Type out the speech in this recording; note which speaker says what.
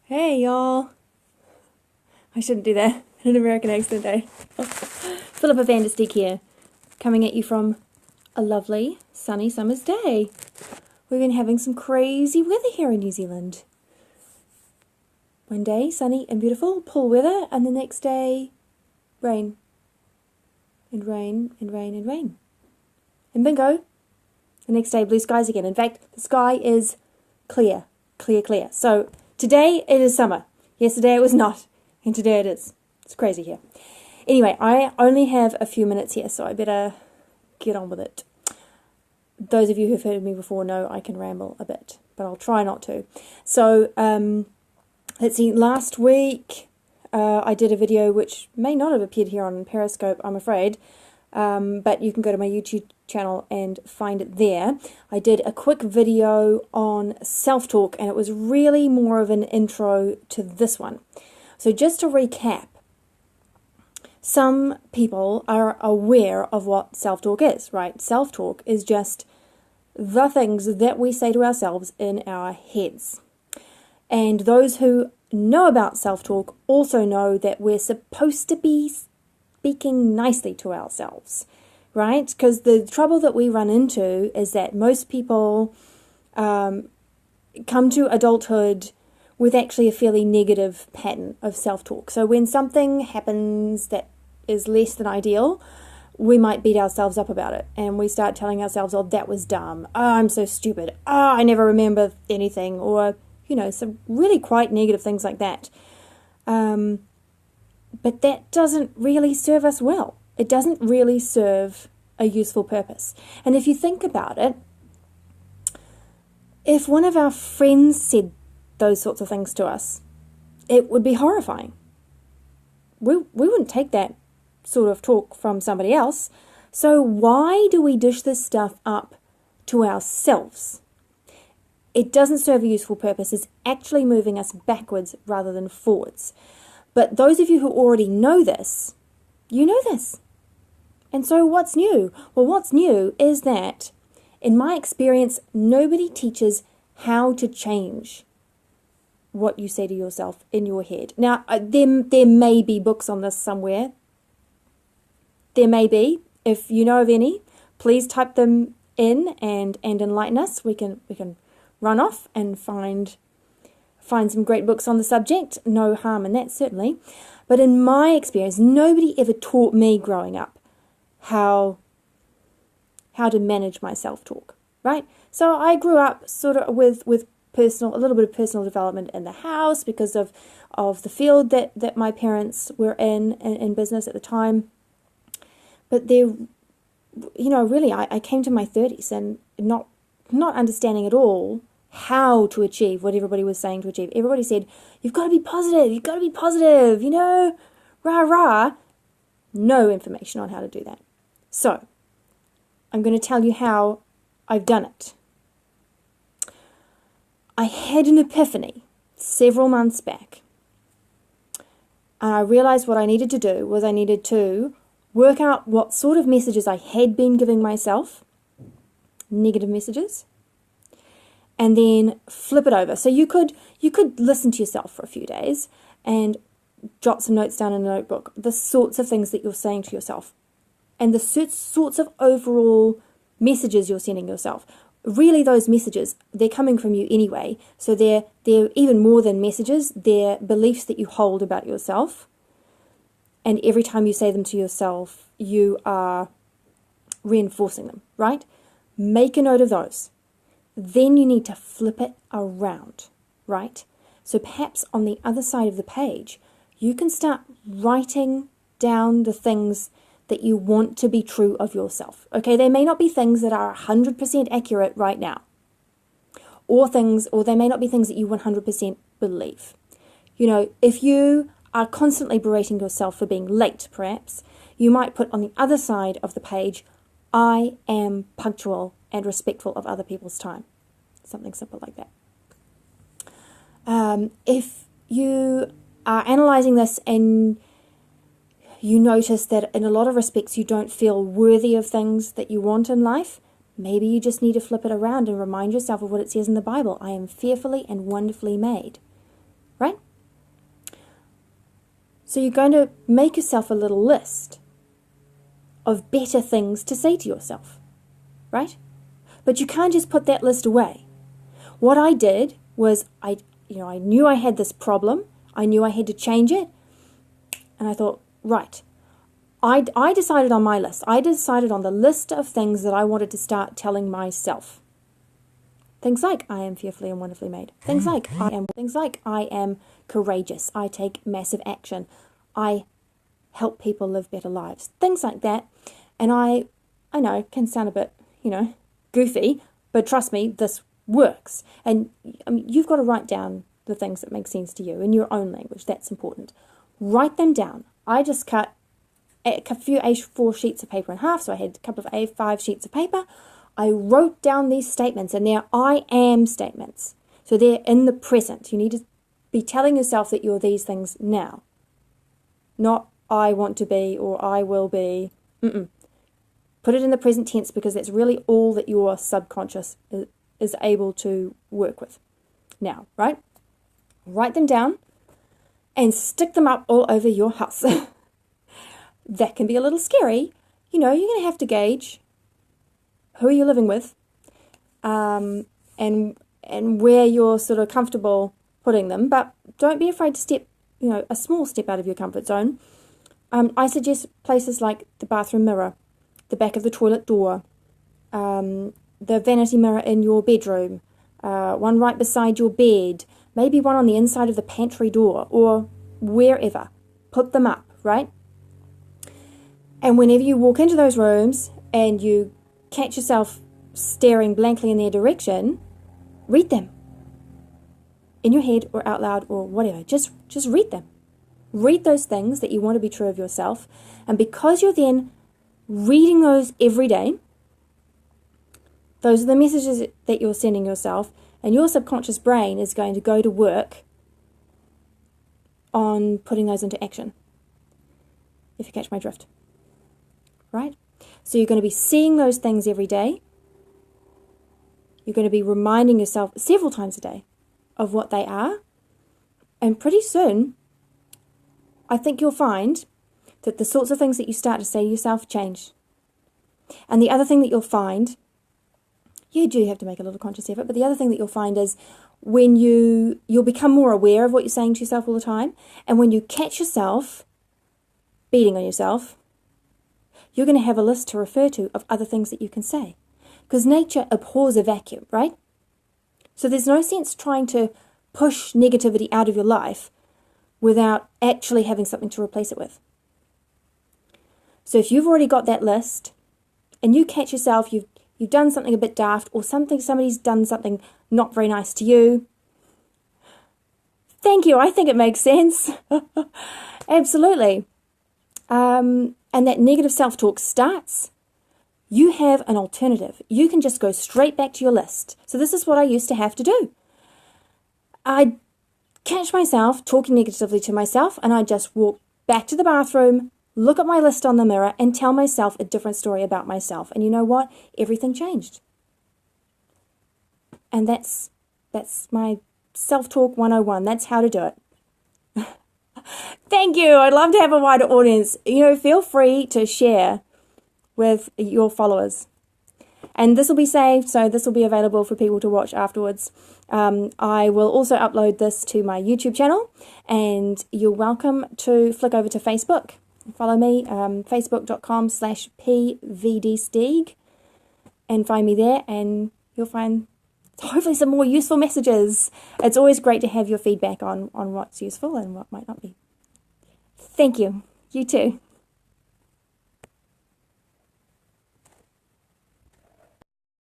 Speaker 1: Hey y'all! I shouldn't do that. An American accent, eh? Phillippa here, coming at you from a lovely, sunny summer's day. We've been having some crazy weather here in New Zealand. One day, sunny and beautiful, pool weather, and the next day, rain. And rain, and rain, and rain. And bingo! The next day, blue skies again. In fact, the sky is clear. Clear, clear. So, today it is summer. Yesterday it was not. And today it is. It's crazy here. Anyway, I only have a few minutes here, so I better get on with it. Those of you who've heard me before know I can ramble a bit, but I'll try not to. So, let's see, last week I did a video which may not have appeared here on Periscope, I'm afraid, but you can go to my YouTube channel and find it there. I did a quick video on self-talk, and it was really more of an intro to this one. So just to recap, some people are aware of what self-talk is, right? Self-talk is just the things that we say to ourselves in our heads. And those who know about self-talk also know that we're supposed to be speaking nicely to ourselves, right? Because the trouble that we run into is that most people come to adulthood with actually a fairly negative pattern of self-talk. So when something happens that is less than ideal, we might beat ourselves up about it, and we start telling ourselves, oh, that was dumb, oh, I'm so stupid, oh, I never remember anything, or, you know, some really quite negative things like that. But that doesn't really serve us well. It doesn't really serve a useful purpose. And if you think about it, if one of our friends said those sorts of things to us, it would be horrifying. We wouldn't take that sort of talk from somebody else. So why do we dish this stuff up to ourselves? It doesn't serve a useful purpose. It's actually moving us backwards rather than forwards. But those of you who already know this, you know this. And so what's new? Well, what's new is that, in my experience, nobody teaches how to change what you say to yourself in your head. Now, there may be books on this somewhere. There may be. If you know of any, please type them in and enlighten us. We can run off and find some great books on the subject. No harm in that, certainly. But in my experience, nobody ever taught me growing up how to manage my self-talk, right? So I grew up sort of with a little bit of personal development in the house because of the field that my parents were in business at the time. But there, you know, really, I came to my 30s and not understanding at all how to achieve what everybody was saying to achieve. Everybody said, you've got to be positive, you know, rah, rah. No information on how to do that. So, I'm going to tell you how I've done it. I had an epiphany several months back, and I realized what I needed to do was I needed to work out what sort of messages I had been giving myself, negative messages, and then flip it over. So you could listen to yourself for a few days and jot some notes down in a notebook, the sorts of things that you're saying to yourself, and the sorts of overall messages you're sending yourself. Really, those messages, they're coming from you anyway, so they're even more than messages. They're beliefs that you hold about yourself, and every time you say them to yourself, you are reinforcing them, right? Make a note of those. Then you need to flip it around, right? So perhaps on the other side of the page, you can start writing down the things that you want to be true of yourself. Okay, they may not be things that are 100% accurate right now, or they may not be things that you 100% believe. You know, if you are constantly berating yourself for being late, perhaps, you might put on the other side of the page, I am punctual and respectful of other people's time. Something simple like that. If you are analyzing this and you notice that in a lot of respects you don't feel worthy of things that you want in life, maybe you just need to flip it around and remind yourself of what it says in the Bible. I am fearfully and wonderfully made. right? So you're going to make yourself a little list of better things to say to yourself, right? But you can't just put that list away. What I did was I knew I had this problem. I knew I had to change it. And I thought, right, I decided on my list. I decided on the list of things that I wanted to start telling myself. Things like, I am fearfully and wonderfully made. Things like, I am courageous. I take massive action. I help people live better lives. Things like that. And I know it can sound a bit, goofy, but trust me, this works. And you've got to write down the things that make sense to you in your own language. That's important. Write them down. I just cut a few A4 sheets of paper in half, so I had a couple of A5 sheets of paper. I wrote down these statements, and they're I am statements. So they're in the present. You need to be telling yourself that you're these things now. Not I want to be or I will be. Put it in the present tense, because that's really all that your subconscious is able to work with now, right? Write them down and stick them up all over your house. That can be a little scary. You're going to have to gauge who you're living with, and where you're sort of comfortable putting them. But don't be afraid to step, a small step out of your comfort zone. I suggest places like the bathroom mirror, the back of the toilet door, the vanity mirror in your bedroom, one right beside your bed, maybe one on the inside of the pantry door, or wherever. Put them up, right? And whenever you walk into those rooms and you catch yourself staring blankly in their direction, read them. In your head or out loud or whatever. Just read them. Read those things that you want to be true of yourself. And because you're then reading those every day, those are the messages that you're sending yourself, and your subconscious brain is going to go to work on putting those into action, if you catch my drift. Right? So you're going to be seeing those things every day. You're going to be reminding yourself several times a day of what they are. And pretty soon, I think you'll find that the sorts of things that you start to say to yourself change. And the other thing that you'll find, you do have to make a little conscious effort, but the other thing that you'll find is when you'll become more aware of what you're saying to yourself all the time. And when you catch yourself beating on yourself, you're going to have a list to refer to of other things that you can say. Because nature abhors a vacuum, right? So there's no sense trying to push negativity out of your life without actually having something to replace it with. So if you've already got that list and you catch yourself, you've done something a bit daft, or somebody's done something not very nice to you, thank you, I think it makes sense. Absolutely. And that negative self-talk starts, you have an alternative. You can just go straight back to your list. So this is what I used to have to do. I'd catch myself talking negatively to myself, and I'd just walk back to the bathroom, look at my list on the mirror, and tell myself a different story about myself. And you know what? Everything changed. And that's my self-talk 101. That's how to do it. Thank you. I'd love to have a wider audience. Feel free to share with your followers. And this will be saved, so this will be available for people to watch afterwards. I will also upload this to my YouTube channel, and you're welcome to flick over to Facebook. Follow me, facebook.com/pvdsteeg, and find me there, and you'll find hopefully some more useful messages. It's always great to have your feedback on what's useful and what might not be. Thank you. You too.